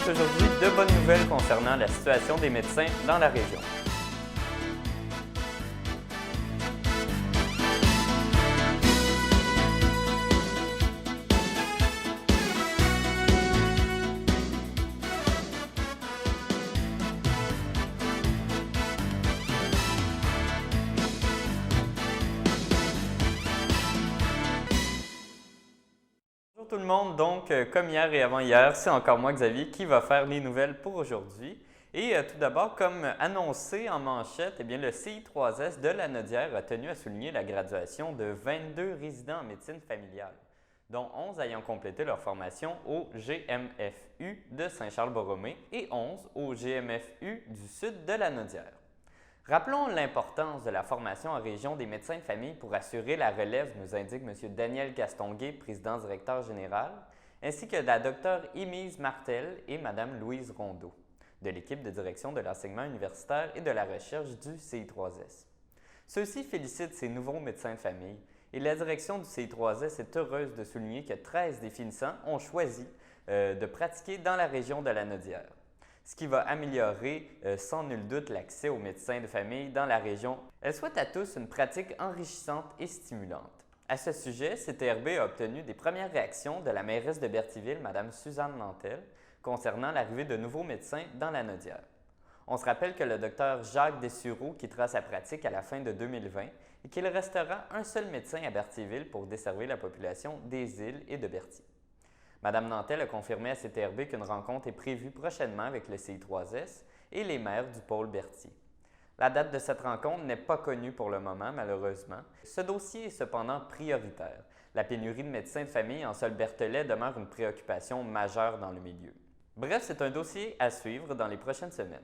aujourd'hui de bonnes nouvelles concernant la situation des médecins dans la région. Bonjour tout le monde, donc comme hier et avant-hier, c'est encore moi Xavier qui va faire les nouvelles pour aujourd'hui. Et tout d'abord, comme annoncé en manchette, eh bien, le CI3S de Lanaudière a tenu à souligner la graduation de 22 résidents en médecine familiale, dont 11 ayant complété leur formation au GMFU de Saint-Charles-Borromée et 11 au GMFU du sud de Lanaudière. Rappelons l'importance de la formation en région des médecins de famille pour assurer la relève, nous indique M. Daniel Gastonguay, président-directeur général, ainsi que la Dr Émise Martel et Mme Louise Rondeau, de l'équipe de direction de l'enseignement universitaire et de la recherche du CI3S. Ceux-ci félicitent ces nouveaux médecins de famille et la direction du CI3S est heureuse de souligner que 13 des finissants ont choisi de pratiquer dans la région de Lanaudière, ce qui va améliorer sans nul doute l'accès aux médecins de famille dans la région. Elle souhaite à tous une pratique enrichissante et stimulante. À ce sujet, CTRB a obtenu des premières réactions de la mairesse de Berthierville, Mme Suzanne Nantel, concernant l'arrivée de nouveaux médecins dans Lanaudière. On se rappelle que le docteur Jacques Dessureau quittera sa pratique à la fin de 2020 et qu'il restera un seul médecin à Berthierville pour desservir la population des îles et de Berthier. Mme Nantel a confirmé à CTRB qu'une rencontre est prévue prochainement avec le CI3S et les maires du pôle Berthier. La date de cette rencontre n'est pas connue pour le moment, malheureusement. Ce dossier est cependant prioritaire. La pénurie de médecins de famille en sol berthelais demeure une préoccupation majeure dans le milieu. Bref, c'est un dossier à suivre dans les prochaines semaines.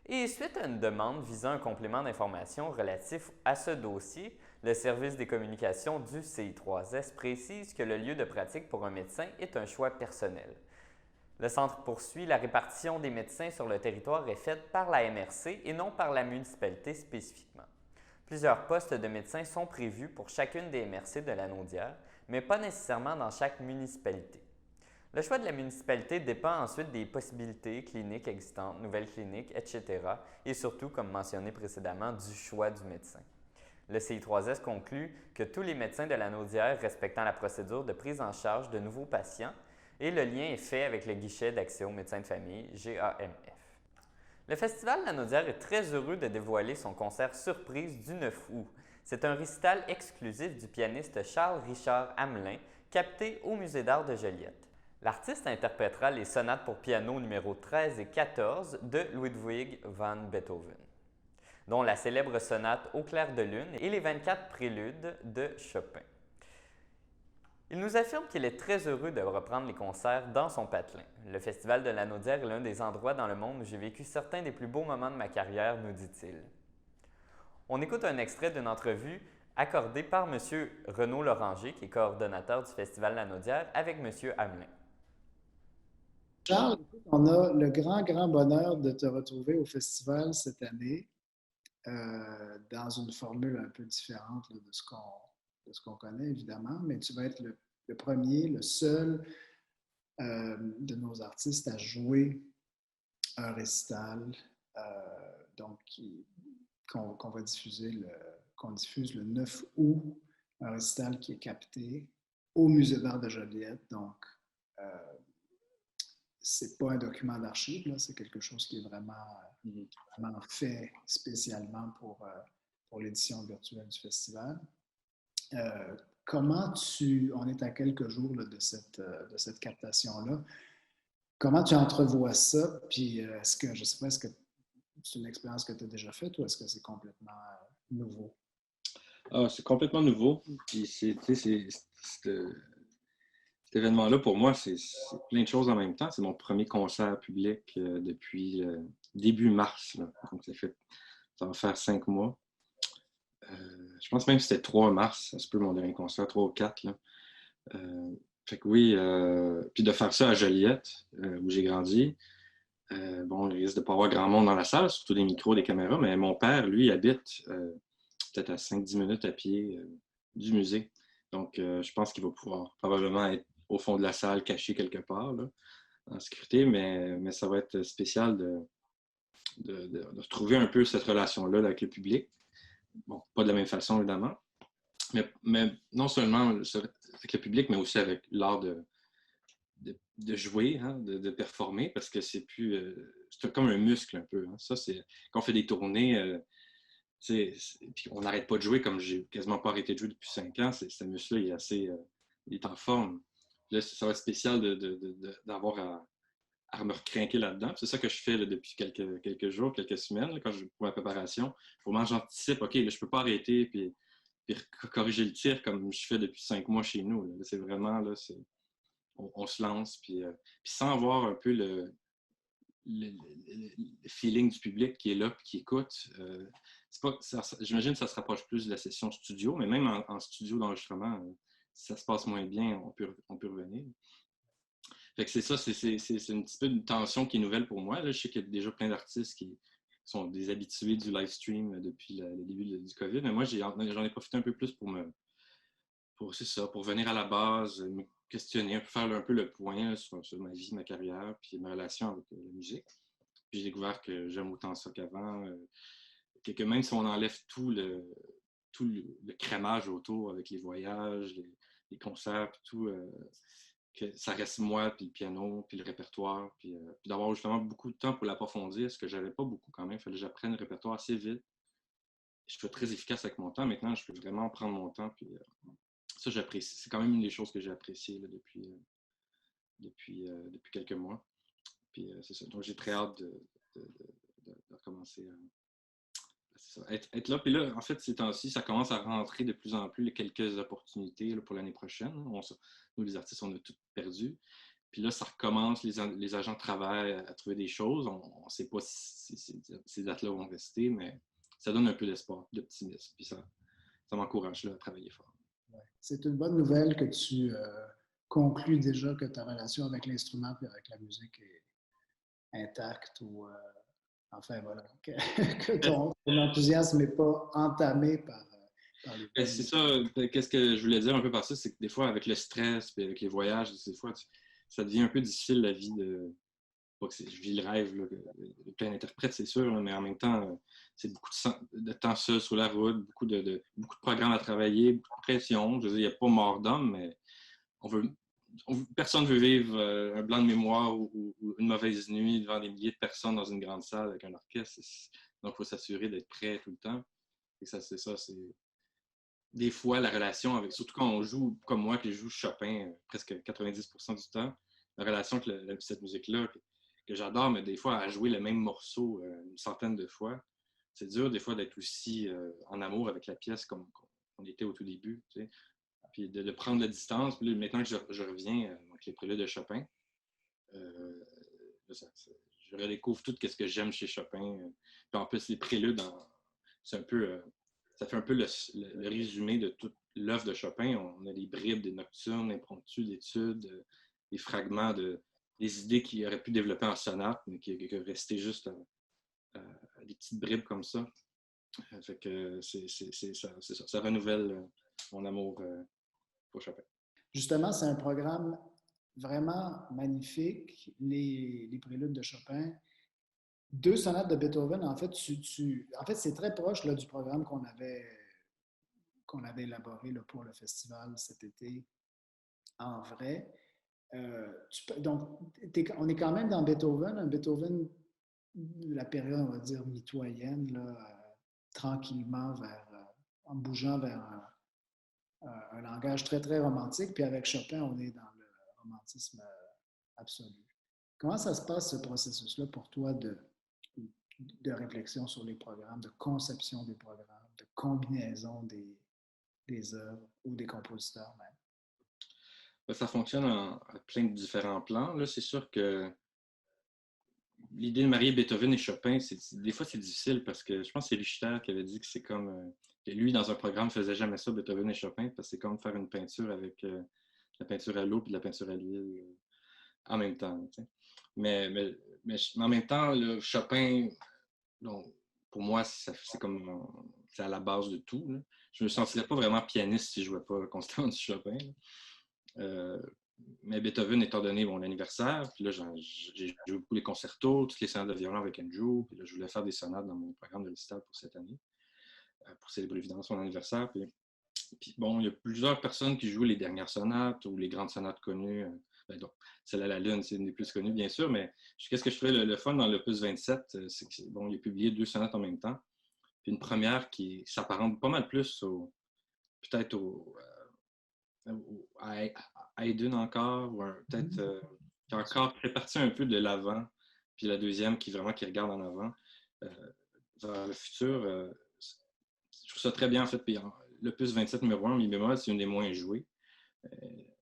Et suite à une demande visant un complément d'information relatif à ce dossier, le service des communications du CI3S précise que le lieu de pratique pour un médecin est un choix personnel. Le centre poursuit, la répartition des médecins sur le territoire est faite par la MRC et non par la municipalité spécifiquement. Plusieurs postes de médecins sont prévus pour chacune des MRC de Lanaudière, mais pas nécessairement dans chaque municipalité. Le choix de la municipalité dépend ensuite des possibilités cliniques existantes, nouvelles cliniques, etc. et surtout, comme mentionné précédemment, du choix du médecin. Le CI3S conclut que tous les médecins de Lanaudière respectant la procédure de prise en charge de nouveaux patients et le lien est fait avec le guichet d'accès aux médecins de famille, GAMF. Le Festival Lanaudière est très heureux de dévoiler son concert surprise du 9 août. C'est un récital exclusif du pianiste Charles-Richard Hamelin, capté au Musée d'art de Joliette. L'artiste interprétera les sonates pour piano numéro 13 et 14 de Ludwig van Beethoven, dont la célèbre sonate Au clair de lune et les 24 préludes de Chopin. Il nous affirme qu'il est très heureux de reprendre les concerts dans son patelin. Le Festival de Lanaudière est l'un des endroits dans le monde où j'ai vécu certains des plus beaux moments de ma carrière, nous dit-il. On écoute un extrait d'une entrevue accordée par M. Renaud Loranger, qui est coordonnateur du Festival Lanaudière, avec M. Hamelin. Charles, on a le grand bonheur de te retrouver au festival cette année dans une formule un peu différente là, de ce qu'on connaît, évidemment, mais tu vas être le premier, le seul de nos artistes à jouer un récital donc qu'on va diffuser qu'on diffuse le 9 août, un récital qui est capté au Musée d'art de Joliette, donc c'est pas un document d'archives, c'est quelque chose qui est vraiment fait spécialement pour l'édition virtuelle du festival. On est à quelques jours là, de cette captation-là, comment tu entrevois ça? Puis est-ce que, je ne sais pas, est-ce que c'est une expérience que tu as déjà faite ou est-ce que c'est complètement nouveau? Ah, c'est complètement nouveau. Puis cet événement-là, pour moi, c'est plein de choses en même temps. C'est mon premier concert public depuis début mars, là. Donc, ça va faire 5 mois. Je pense même que c'était 3 mars. Ça se peut, mon dernier concert, 3 ou 4. Là. Fait que oui, puis de faire ça à Joliette, où j'ai grandi. Bon, il risque de ne pas avoir grand monde dans la salle, surtout des micros, des caméras, mais mon père, lui, habite peut-être à 5-10 minutes à pied du musée. Donc, je pense qu'il va pouvoir probablement être au fond de la salle, caché quelque part, là, en sécurité, mais ça va être spécial de retrouver un peu cette relation-là avec le public. Bon, pas de la même façon, évidemment, mais non seulement avec le public, mais aussi avec l'art de jouer, hein, de performer, parce que c'est plus... c'est comme un muscle un peu. Hein. Ça, c'est quand on fait des tournées, puis on n'arrête pas de jouer, comme j'ai quasiment pas arrêté de jouer depuis 5 ans, ce muscle-là, il est assez... il est en forme. Là, ça va être spécial d'avoir à me recrinquer là-dedans. C'est ça que je fais là, depuis quelques jours, quelques semaines, là, pour ma préparation. Pour moi, j'anticipe, OK, là, je peux pas arrêter puis corriger le tir comme je fais depuis 5 mois chez nous. Là. C'est vraiment, là, on se lance, puis sans avoir un peu le feeling du public qui est là et qui écoute. J'imagine que ça se rapproche plus de la session studio, mais même en studio d'enregistrement, si ça se passe moins bien, on peut revenir. Fait que c'est ça, c'est un petit peu une tension qui est nouvelle pour moi. Là, je sais qu'il y a déjà plein d'artistes qui sont des habitués du live stream depuis le début du COVID, mais moi, j'en ai profité un peu plus pour venir à la base, me questionner, faire un peu le point sur ma vie, ma carrière, puis ma relation avec la musique. Puis j'ai découvert que j'aime autant ça qu'avant, que même si on enlève tout le crémage autour avec les voyages, les concerts, puis tout, que ça reste moi, puis le piano, puis le répertoire, puis d'avoir justement beaucoup de temps pour l'approfondir, ce que j'avais pas beaucoup quand même. Il fallait que j'apprenne le répertoire assez vite. Je suis très efficace avec mon temps. Maintenant, je peux vraiment prendre mon temps, puis ça, j'apprécie. C'est quand même une des choses que j'ai appréciées là, depuis quelques mois. Puis c'est ça. Donc, j'ai très hâte de recommencer être là. Puis là, en fait, ces temps-ci, ça commence à rentrer de plus en plus quelques opportunités là, pour l'année prochaine. Nous, les artistes, on a tout perdu. Puis là, ça recommence, les agents travaillent à trouver des choses. On ne sait pas si ces dates-là vont rester, mais ça donne un peu d'espoir, d'optimisme. Puis ça m'encourage là, à travailler fort. Ouais. C'est une bonne nouvelle que tu conclues déjà que ta relation avec l'instrument et avec la musique est intacte ou enfin voilà, que ton enthousiasme n'est pas entamé par les C'est ça, qu'est-ce que je voulais dire un peu par ça, c'est que des fois, avec le stress et avec les voyages, des fois, ça devient un peu difficile la vie de. Pas que je vis le rêve là, de plein d'interprètes, c'est sûr, là, mais en même temps, c'est beaucoup de temps seul sur la route, beaucoup de programmes à travailler, beaucoup de pression. Je veux dire, il n'y a pas mort d'homme, mais personne ne veut vivre un blanc de mémoire ou une mauvaise nuit devant des milliers de personnes dans une grande salle avec un orchestre. Donc, il faut s'assurer d'être prêt tout le temps. Et ça, c'est ça, c'est des fois la relation avec, surtout quand on joue comme moi, que je joue Chopin presque 90% du temps, la relation avec cette musique-là, que j'adore, mais des fois à jouer le même morceau une centaine de fois, c'est dur des fois d'être aussi en amour avec la pièce comme on était au tout début. Tu sais. Puis de prendre la distance. Puis là, maintenant que je reviens avec les préludes de Chopin, je redécouvre tout ce que j'aime chez Chopin. Puis en plus, les préludes, c'est un peu, ça fait un peu le résumé de toute l'œuvre de Chopin. On a des bribes, des nocturnes, impromptus, d'études, des fragments des idées qu'il aurait pu développer en sonate, mais qui restaient juste des petites bribes comme ça. Fait que c'est ça. Ça renouvelle mon amour pour Chopin. Justement, c'est un programme vraiment magnifique, les préludes de Chopin. 2 sonates de Beethoven, en fait, c'est très proche là, du programme qu'on avait élaboré là, pour le festival cet été en vrai. Donc, on est quand même dans Beethoven, un Beethoven, la période, on va dire, mitoyenne, là, tranquillement en bougeant vers un langage très, très romantique. Puis avec Chopin, on est dans le romantisme absolu. Comment ça se passe, ce processus-là, pour toi, de réflexion sur les programmes, de conception des programmes, de combinaison des œuvres ou des compositeurs même? Ça fonctionne à plein de différents plans. Là, c'est sûr que l'idée de marier Beethoven et Chopin, des fois, c'est difficile parce que je pense que c'est Richter qui avait dit que c'est comme. Que lui, dans un programme, ne faisait jamais ça, Beethoven et Chopin, parce que c'est comme faire une peinture avec la peinture à l'eau et de la peinture à l'huile en même temps. Mais en même temps, le Chopin, donc, pour moi, c'est à la base de tout. Là. Je ne me sentirais pas vraiment pianiste si je ne jouais pas constamment du Chopin. mais Beethoven étant donné mon anniversaire, puis là, j'ai joué beaucoup les concertos, toutes les sonates de violon avec Andrew, puis là, je voulais faire des sonates dans mon programme de récital pour cette année, pour célébrer évidemment son anniversaire. Puis bon, il y a plusieurs personnes qui jouent les dernières sonates ou les grandes sonates connues. Donc, celle à la Lune, c'est une des plus connues, bien sûr, mais qu'est-ce que je trouvais le fun dans l'opus 27, c'est que bon, il a publié 2 sonates en même temps. Puis une première qui s'apparente pas mal plus peut-être à Haydn encore, ou peut-être qui encore fait partie un peu de l'avant, puis la deuxième qui regarde en avant vers le futur. Je trouve ça très bien en fait. Puis l'opus 27 numéro 1, mi bémol, c'est une des moins jouées.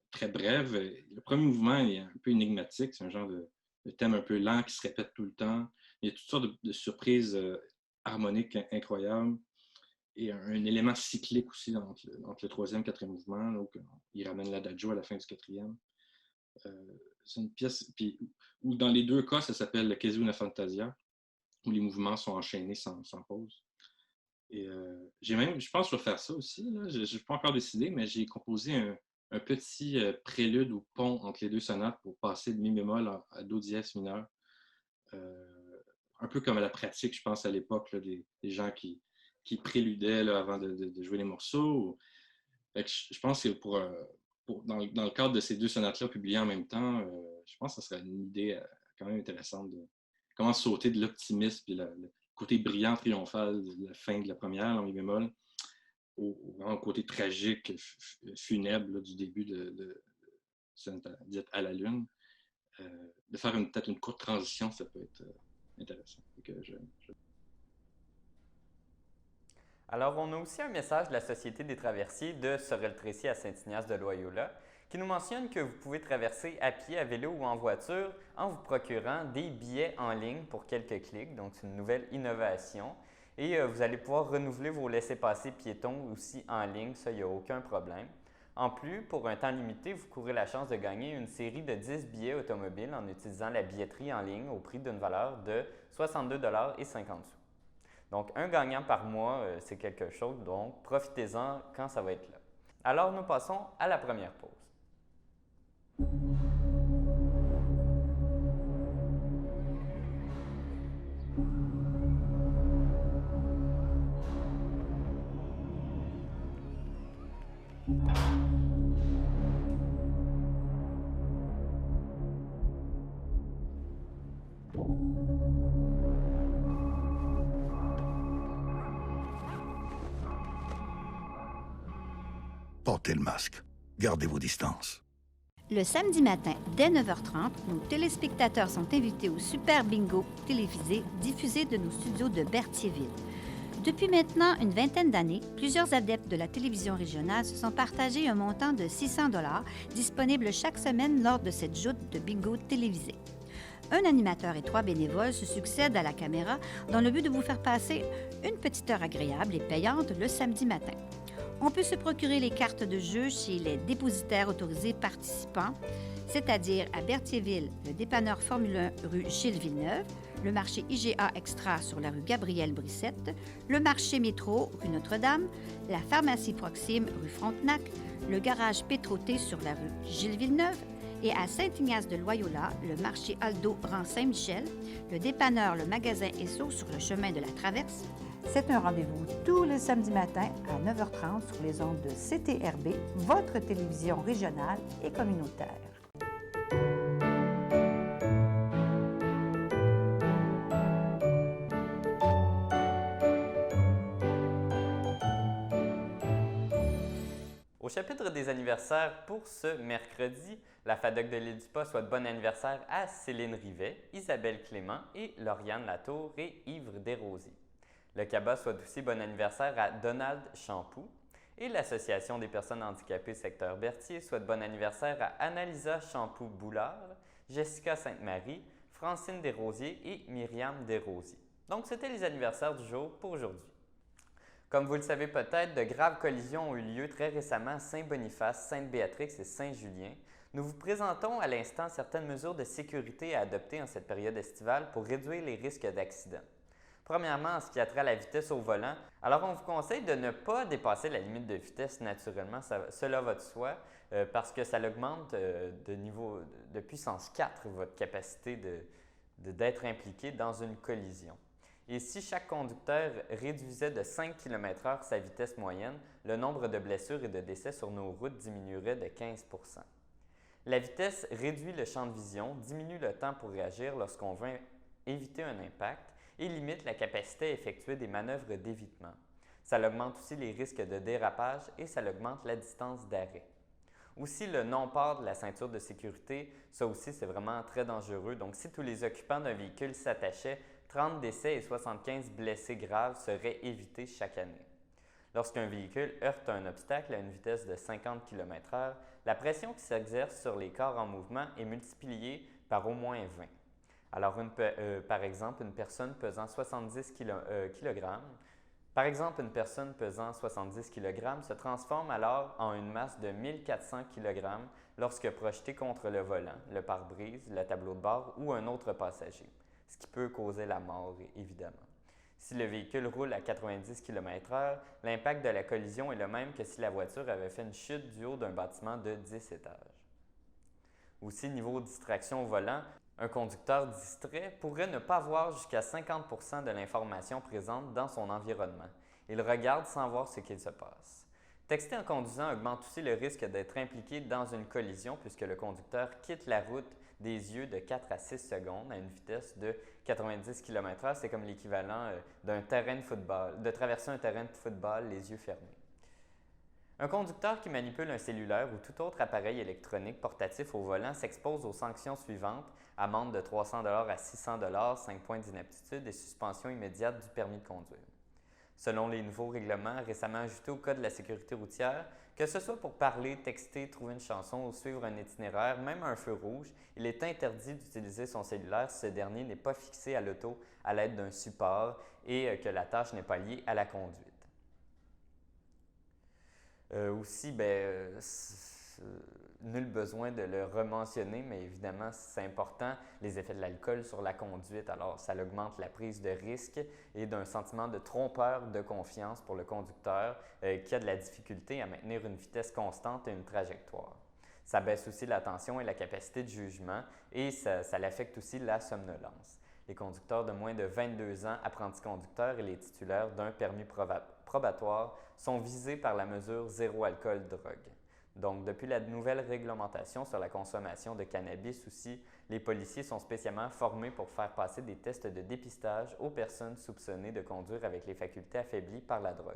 Très brève. Le premier mouvement est un peu énigmatique. C'est un genre de thème un peu lent qui se répète tout le temps. Il y a toutes sortes de surprises harmoniques incroyables. Et un élément cyclique aussi entre le troisième et le quatrième mouvement. Donc, il ramène l'adagio à la fin du quatrième. C'est une pièce où dans les 2 cas, ça s'appelle le Quasi una Fantasia, où les mouvements sont enchaînés sans pause. Et je pense que je vais faire ça aussi. Là. Je n'ai pas encore décidé, mais j'ai composé un petit prélude ou pont entre les 2 sonates pour passer de mi bémol à do dièse mineur. Un peu comme à la pratique, je pense, à l'époque, des gens qui préludaient là, avant de jouer les morceaux. Je pense que dans le cadre de ces 2 sonates-là publiées en même temps, je pense que ça serait une idée quand même intéressante de comment sauter de l'optimisme et le côté brillant, triomphal de la fin de la première, en mi bémol, au côté tragique, funèbre là, du début de dite à la Lune. De faire peut-être une courte transition, ça peut être intéressant. Alors, on a aussi un message de la Société des traversiers de Sorel-Tracy à Saint-Ignace de Loyola qui nous mentionne que vous pouvez traverser à pied, à vélo ou en voiture en vous procurant des billets en ligne pour quelques clics. Donc, c'est une nouvelle innovation. Et vous allez pouvoir renouveler vos laissez-passer piétons aussi en ligne, ça, il n'y a aucun problème. En plus, pour un temps limité, vous courez la chance de gagner une série de 10 billets automobiles en utilisant la billetterie en ligne au prix d'une valeur de 62,50 $. Donc, un gagnant par mois, c'est quelque chose, donc profitez-en quand ça va être là. Alors, nous passons à la première pause. Portez le masque. Gardez vos distances. Le samedi matin, dès 9h30, nos téléspectateurs sont invités au Super Bingo télévisé diffusé de nos studios de Berthierville. Depuis maintenant une vingtaine d'années, plusieurs adeptes de la télévision régionale se sont partagés un montant de 600 $ disponible chaque semaine lors de cette joute de bingo télévisé. Un animateur et 3 bénévoles se succèdent à la caméra dans le but de vous faire passer une petite heure agréable et payante le samedi matin. On peut se procurer les cartes de jeu chez les dépositaires autorisés participants, c'est-à-dire à Berthierville, le dépanneur Formule 1 rue Gilles Villeneuve, le marché IGA Extra sur la rue Gabrielle Brissette, le marché Métro rue Notre-Dame, la pharmacie Proxime rue Frontenac, le garage Pétroté sur la rue Gilles Villeneuve et à Saint-Ignace de Loyola, le marché Aldo rang Saint-Michel, le dépanneur Le Magasin Esso sur le chemin de la Traverse. C'est un rendez-vous tous les samedis matins à 9h30 sur les ondes de CTRB, votre télévision régionale et communautaire. Au chapitre des anniversaires pour ce mercredi, la FADOC de l'île du Pas souhaite bon anniversaire à Céline Rivet, Isabelle Clément et Lauriane Latour et Yves Desrosiers. Le CABA souhaite aussi bon anniversaire à Donald Champoux et l'Association des personnes handicapées secteur Berthier souhaite bon anniversaire à Annalisa Champoux-Boulard, Jessica Sainte-Marie, Francine Desrosiers et Myriam Desrosiers. Donc, c'était les anniversaires du jour pour aujourd'hui. Comme vous le savez peut-être, de graves collisions ont eu lieu très récemment à Saint-Boniface, Sainte-Béatrix et Saint-Julien. Nous vous présentons à l'instant certaines mesures de sécurité à adopter en cette période estivale pour réduire les risques d'accidents. Premièrement, en ce qui a trait à la vitesse au volant, alors on vous conseille de ne pas dépasser la limite de vitesse naturellement, cela va de soi, parce que ça augmente de puissance 4 votre capacité d'être impliqué dans une collision. Et si chaque conducteur réduisait de 5 km/h sa vitesse moyenne, le nombre de blessures et de décès sur nos routes diminuerait de 15 %. La vitesse réduit le champ de vision, diminue le temps pour réagir lorsqu'on veut éviter un impact et limite la capacité à effectuer des manœuvres d'évitement. Ça augmente aussi les risques de dérapage et ça augmente la distance d'arrêt. Aussi, le non-port de la ceinture de sécurité, ça aussi, c'est vraiment très dangereux. Donc, si tous les occupants d'un véhicule s'attachaient, 30 décès et 75 blessés graves seraient évités chaque année. Lorsqu'un véhicule heurte un obstacle à une vitesse de 50 km/h, la pression qui s'exerce sur les corps en mouvement est multipliée par au moins 20. Alors, par exemple, une personne pesant 70 kg, se transforme alors en une masse de 1400 kg lorsque projetée contre le volant, le pare-brise, le tableau de bord ou un autre passager, ce qui peut causer la mort, évidemment. Si le véhicule roule à 90 km/h, l'impact de la collision est le même que si la voiture avait fait une chute du haut d'un bâtiment de 10 étages. Aussi, niveau distraction au volant, un conducteur distrait pourrait ne pas voir jusqu'à 50 % de l'information présente dans son environnement. Il regarde sans voir ce qu'il se passe. Texter en conduisant augmente aussi le risque d'être impliqué dans une collision puisque le conducteur quitte la route des yeux de 4 à 6 secondes à une vitesse de 90 km/h. C'est comme l'équivalent de traverser un terrain de football les yeux fermés. Un conducteur qui manipule un cellulaire ou tout autre appareil électronique portatif au volant s'expose aux sanctions suivantes: amende de 300 $ à 600 $, 5 points d'inaptitude et suspension immédiate du permis de conduire. Selon les nouveaux règlements récemment ajoutés au Code de la sécurité routière, que ce soit pour parler, texter, trouver une chanson ou suivre un itinéraire, même un feu rouge, il est interdit d'utiliser son cellulaire si ce dernier n'est pas fixé à l'auto à l'aide d'un support et que la tâche n'est pas liée à la conduite. Aussi, nul besoin de le rementionner, mais évidemment, c'est important, les effets de l'alcool sur la conduite. Alors, ça augmente la prise de risque et d'un sentiment de trompeur de confiance pour le conducteur qui a de la difficulté à maintenir une vitesse constante et une trajectoire. Ça baisse aussi l'attention et la capacité de jugement et ça l'affecte aussi la somnolence. Les conducteurs de moins de 22 ans, apprentis conducteurs et les titulaires d'un permis probatoire sont visés par la mesure zéro alcool-drogue. Donc, depuis la nouvelle réglementation sur la consommation de cannabis aussi, les policiers sont spécialement formés pour faire passer des tests de dépistage aux personnes soupçonnées de conduire avec les facultés affaiblies par la drogue.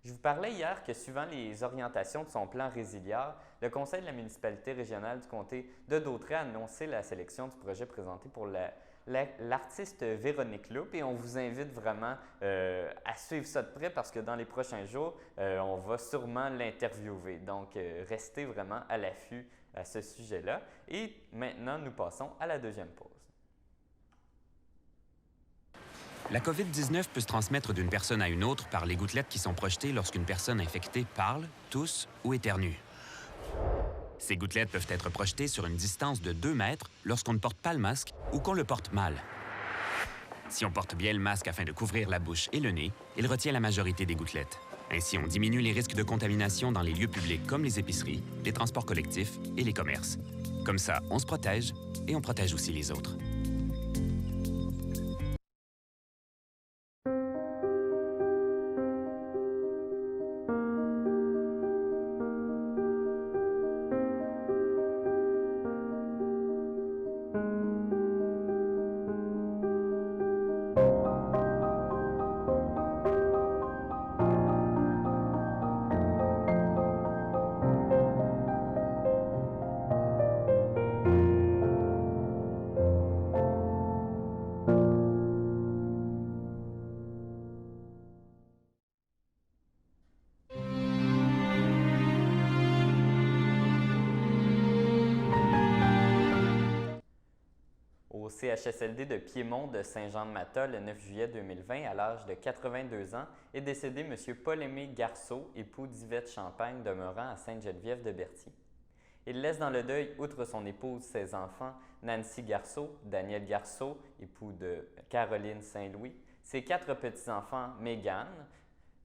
Je vous parlais hier que suivant les orientations de son plan Résiliar, le conseil de la municipalité régionale du comté de Dautraye a annoncé la sélection du projet présenté pour l'artiste Véronique Loup et on vous invite vraiment à suivre ça de près parce que dans les prochains jours, on va sûrement l'interviewer. Donc, restez vraiment à l'affût à ce sujet-là. Et maintenant, nous passons à la deuxième pause. La COVID-19 peut se transmettre d'une personne à une autre par les gouttelettes qui sont projetées lorsqu'une personne infectée parle, tousse ou éternue. Ces gouttelettes peuvent être projetées sur une distance de 2 mètres lorsqu'on ne porte pas le masque ou qu'on le porte mal. Si on porte bien le masque afin de couvrir la bouche et le nez, il retient la majorité des gouttelettes. Ainsi, on diminue les risques de contamination dans les lieux publics comme les épiceries, les transports collectifs et les commerces. Comme ça, on se protège et on protège aussi les autres. Au CHSLD de Piémont de Saint-Jean-de-Matha, le 9 juillet 2020, à l'âge de 82 ans, est décédé M. Paul-Aimé Garceau, époux d'Yvette Champagne, demeurant à Sainte-Geneviève de Berthier. Il laisse dans le deuil, outre son épouse, ses enfants, Nancy Garceau, Daniel Garceau, époux de Caroline Saint-Louis, ses 4 petits-enfants, Mégane,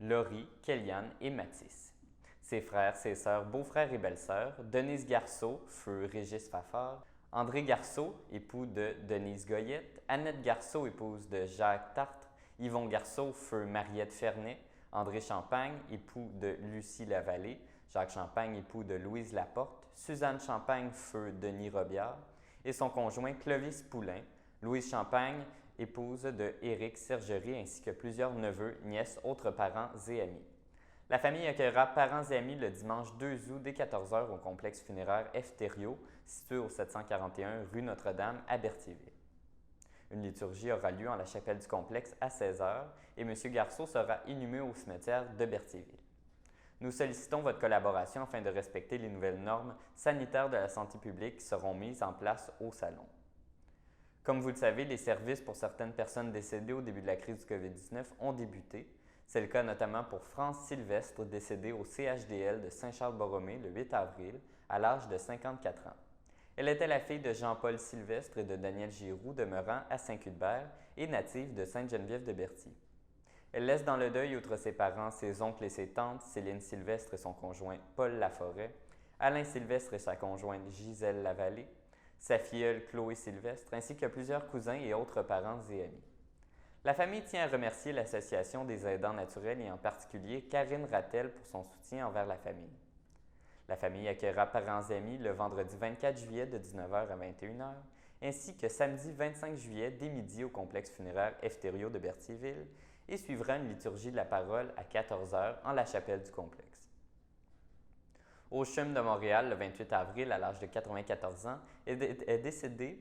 Laurie, Kellyanne et Mathis. Ses frères, ses sœurs, beaux-frères et belles-sœurs, Denise Garceau, feu Régis Fafard, André Garceau, époux de Denise Goyette, Annette Garceau, épouse de Jacques Tartre, Yvon Garceau, feu Mariette Fernet, André Champagne, époux de Lucie Lavallée, Jacques Champagne, époux de Louise Laporte, Suzanne Champagne, feu Denis Robillard, et son conjoint Clovis Poulain, Louise Champagne, épouse de Éric Sergerie, ainsi que plusieurs neveux, nièces, autres parents et amis. La famille accueillera parents et amis le dimanche 2 août dès 14 h au complexe funéraire F. Thériault, situé au 741 rue Notre-Dame à Berthierville. Une liturgie aura lieu en la chapelle du complexe à 16 h et M. Garceau sera inhumé au cimetière de Berthierville. Nous sollicitons votre collaboration afin de respecter les nouvelles normes sanitaires de la santé publique qui seront mises en place au salon. Comme vous le savez, les services pour certaines personnes décédées au début de la crise du COVID-19 ont débuté. C'est le cas notamment pour France Sylvestre, décédée au CHDL de Saint-Charles-Borromée le 8 avril, à l'âge de 54 ans. Elle était la fille de Jean-Paul Sylvestre et de Daniel Giroux, demeurant à Saint-Cuthbert et native de Sainte-Geneviève-de-Berthier. Elle laisse dans le deuil, outre ses parents, ses oncles et ses tantes, Céline Sylvestre et son conjoint Paul Laforêt, Alain Sylvestre et sa conjointe Gisèle Lavallée, sa filleule Chloé Sylvestre, ainsi que plusieurs cousins et autres parents et amis. La famille tient à remercier l'Association des aidants naturels et en particulier Karine Rattel pour son soutien envers la famille. La famille accueillera parents et amis le vendredi 24 juillet de 19 h à 21 h, ainsi que samedi 25 juillet dès midi au complexe funéraire F. Thériault de Berthierville et suivra une liturgie de la parole à 14 h en la chapelle du complexe. Au CHUM de Montréal, le 28 avril, à l'âge de 94 ans, est décédé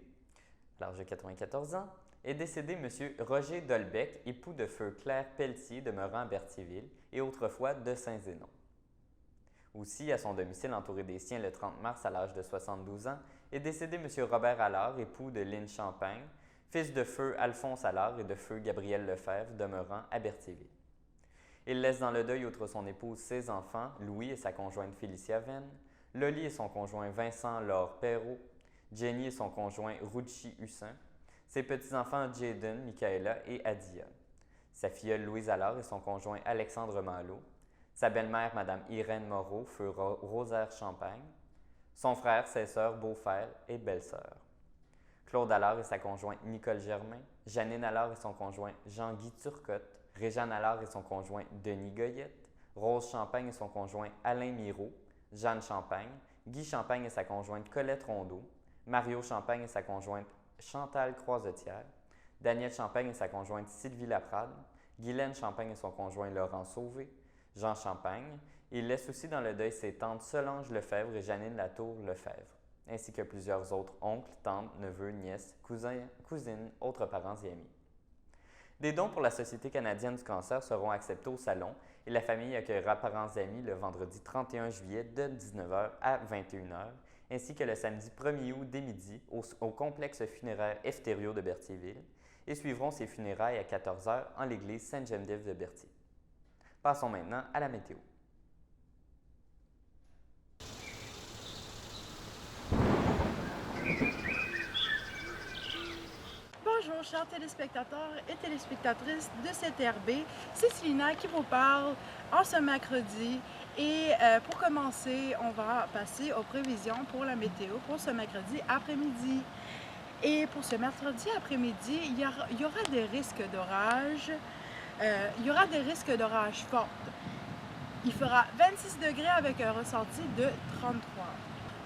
M. Roger Dolbec, époux de feu Claire Pelletier, demeurant à Berthierville, et autrefois de Saint-Zénon. Aussi, à son domicile entouré des siens le 30 mars à l'âge de 72 ans, est décédé M. Robert Allard, époux de Lynne Champagne, fils de feu Alphonse Allard et de feu Gabriel Lefebvre, demeurant à Berthierville. Il laisse dans le deuil, outre son épouse, ses enfants, Louis et sa conjointe Félicia Venn, Loli et son conjoint Vincent Laure Perrault, Jenny et son conjoint Rucci Hussin, ses petits-enfants Jaden, Michaela et Adia, sa filleule Louise Allard et son conjoint Alexandre Malo, sa belle-mère Mme Irène Moreau, feu Rosaire Champagne, son frère, ses sœurs, beau-frère et belle-sœur, Claude Allard et sa conjointe Nicole Germain, Janine Allard et son conjoint Jean-Guy Turcotte, Réjeanne Allard et son conjoint Denis Goyette, Rose Champagne et son conjoint Alain Mirault, Jeanne Champagne, Guy Champagne et sa conjointe Colette Rondeau, Mario Champagne et sa conjointe Chantal Croisetière, Daniel Champagne et sa conjointe Sylvie Laprade, Guylaine Champagne et son conjoint Laurent Sauvé, Jean Champagne. Il laisse aussi dans le deuil ses tantes Solange Lefebvre et Janine Latour Lefebvre, ainsi que plusieurs autres oncles, tantes, neveux, nièces, cousins, cousines, autres parents et amis. Des dons pour la Société canadienne du cancer seront acceptés au salon et la famille accueillera parents et amis le vendredi 31 juillet de 19 h à 21 h, ainsi que le samedi 1er août dès midi au complexe funéraire F. Thériault de Berthierville et suivront ses funérailles à 14 h en l'église Sainte-Geneviève de Berthier. Passons maintenant à la météo. Bonjour, chers téléspectateurs et téléspectatrices de CTRB. C'est Célina qui vous parle en ce mercredi. Et pour commencer, on va passer aux prévisions pour la météo pour ce mercredi après-midi. Et pour ce mercredi après-midi, il y aura des risques d'orage. Il y aura des risques d'orage fortes. Il fera 26 degrés avec un ressenti de 33.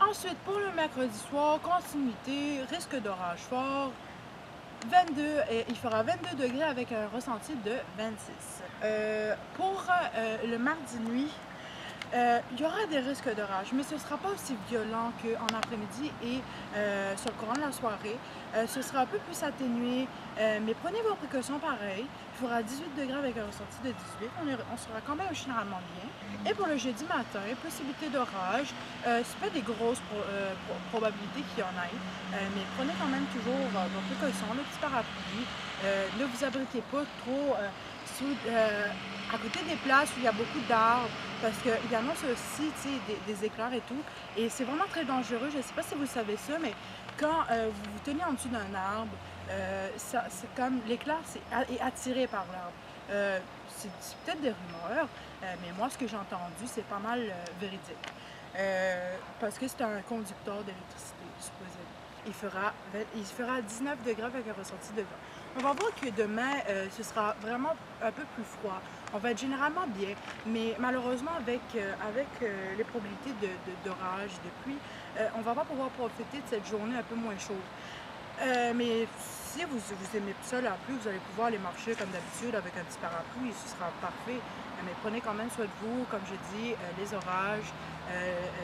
Ensuite, pour le mercredi soir, continuité, risque d'orage fort. Il fera 22 degrés avec un ressenti de 26. Pour le mardi nuit, il y aura des risques d'orage, mais ce ne sera pas aussi violent qu'en après-midi et sur le courant de la soirée. Ce sera un peu plus atténué, mais prenez vos précautions pareil. Il fera 18 degrés avec un ressenti de 18. On sera quand même généralement bien. Et pour le jeudi matin, possibilité d'orage. C'est pas des grosses probabilités qu'il y en ait, mais prenez quand même toujours vos précautions, le petit parapluie. Ne vous abritez pas trop à côté des places où il y a beaucoup d'arbres, parce qu'il annonce aussi des éclairs et tout. Et c'est vraiment très dangereux. Je ne sais pas si vous savez ça, mais quand vous vous tenez en dessous d'un arbre, c'est comme l'éclair est attiré par l'arbre. C'est peut-être des rumeurs, mais moi, ce que j'ai entendu, c'est pas mal véridique. Parce que c'est un conducteur d'électricité, supposément. Il fera 19 degrés avec un ressenti de 20. On va voir que demain, ce sera vraiment un peu plus froid. On va être généralement bien, mais malheureusement, avec les probabilités d'orage, de pluie, on ne va pas pouvoir profiter de cette journée un peu moins chaude. Mais si vous aimez ça, la pluie, vous allez pouvoir aller marcher comme d'habitude avec un petit parapluie et ce sera parfait. Mais prenez quand même soin de vous, comme je dis, les orages,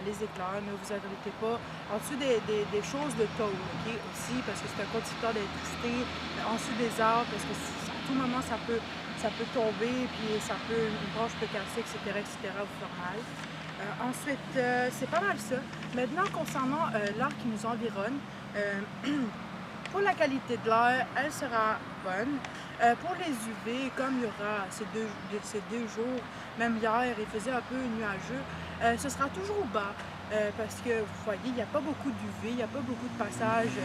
les éclairs, ne vous arrêtez pas. En dessous des choses de tôle, OK, aussi, parce que c'est un conducteur d'électricité, en dessous des arbres, parce que à tout moment, ça peut tomber, puis une branche peut casser, etc., vous faire mal. Ensuite, c'est pas mal ça. Maintenant, concernant l'air qui nous environne, pour la qualité de l'air, elle sera bonne. Pour les UV, comme il y aura ces deux jours, même hier, il faisait un peu nuageux, ce sera toujours bas. Parce que, vous voyez, il n'y a pas beaucoup d'UV, il n'y a pas beaucoup de passages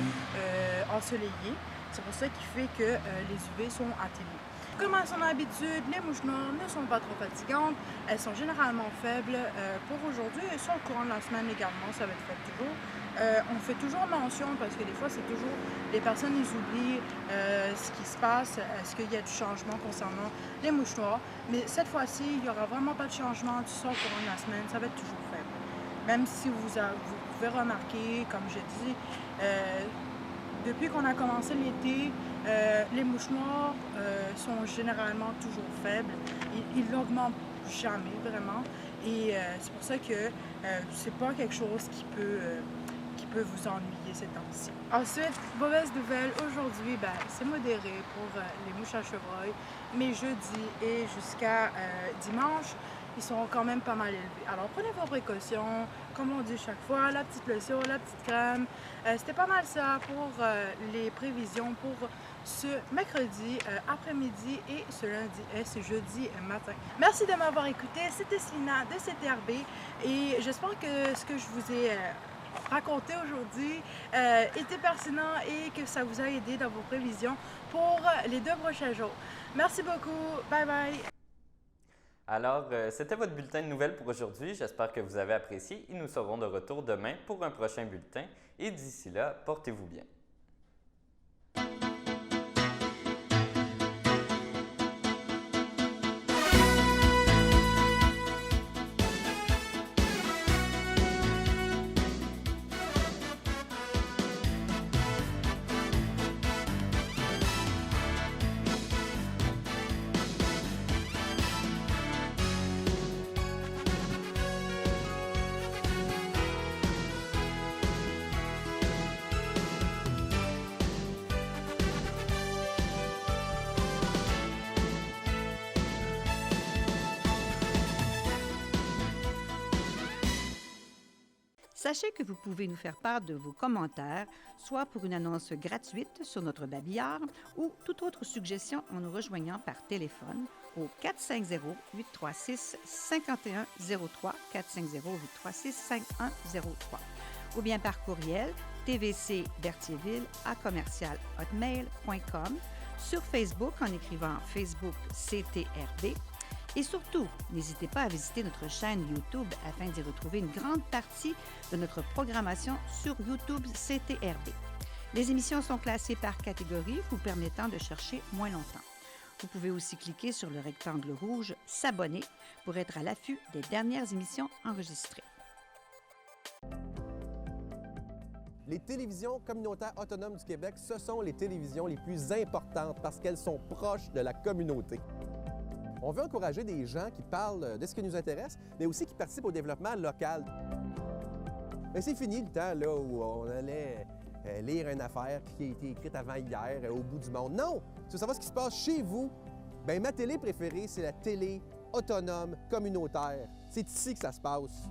ensoleillés. C'est pour ça qui fait que les UV sont atténués. Comme à son habitude, les mouches noires ne sont pas trop fatigantes, elles sont généralement faibles pour aujourd'hui et sur le courant de la semaine également, ça va être fait toujours. On fait toujours mention parce que des fois, c'est toujours les personnes, ils oublient ce qui se passe, est-ce qu'il y a du changement concernant les mouches noires. Mais cette fois-ci, il n'y aura vraiment pas de changement du sort au courant de la semaine, ça va être toujours faible. Même si vous pouvez remarquer, comme je dis, depuis qu'on a commencé l'été, les mouches noires sont généralement toujours faibles. Ils n'augmentent jamais vraiment. Et c'est pour ça que c'est pas quelque chose qui peut vous ennuyer ces temps-ci. Ensuite, mauvaise nouvelle, aujourd'hui, c'est modéré pour les mouches à chevreuil. Mais jeudi et jusqu'à dimanche, ils sont quand même pas mal élevés. Alors prenez vos précautions, comme on dit chaque fois, la petite lotion, la petite crème. C'était pas mal ça pour les prévisions pour ce mercredi après-midi et ce jeudi matin. Merci de m'avoir écouté, c'était Célina de CTRB et j'espère que ce que je vous ai raconté aujourd'hui était pertinent et que ça vous a aidé dans vos prévisions pour les 2 prochains jours. Merci beaucoup, bye bye! Alors, c'était votre bulletin de nouvelles pour aujourd'hui. J'espère que vous avez apprécié et nous serons de retour demain pour un prochain bulletin. Et d'ici là, portez-vous bien. Sachez que vous pouvez nous faire part de vos commentaires, soit pour une annonce gratuite sur notre babillard ou toute autre suggestion en nous rejoignant par téléphone au 450-836-5103, 450-836-5103, ou bien par courriel tvcberthierville@hotmail.com, sur Facebook en écrivant Facebook CTRB. Et surtout, n'hésitez pas à visiter notre chaîne YouTube afin d'y retrouver une grande partie de notre programmation sur YouTube CTRB. Les émissions sont classées par catégorie, vous permettant de chercher moins longtemps. Vous pouvez aussi cliquer sur le rectangle rouge « S'abonner » pour être à l'affût des dernières émissions enregistrées. Les télévisions communautaires autonomes du Québec, ce sont les télévisions les plus importantes parce qu'elles sont proches de la communauté. On veut encourager des gens qui parlent de ce qui nous intéresse, mais aussi qui participent au développement local. Mais c'est fini le temps là, où on allait lire une affaire qui a été écrite avant hier au bout du monde. Non! Si vous savez ce qui se passe chez vous, bien, ma télé préférée, c'est la télé autonome communautaire. C'est ici que ça se passe.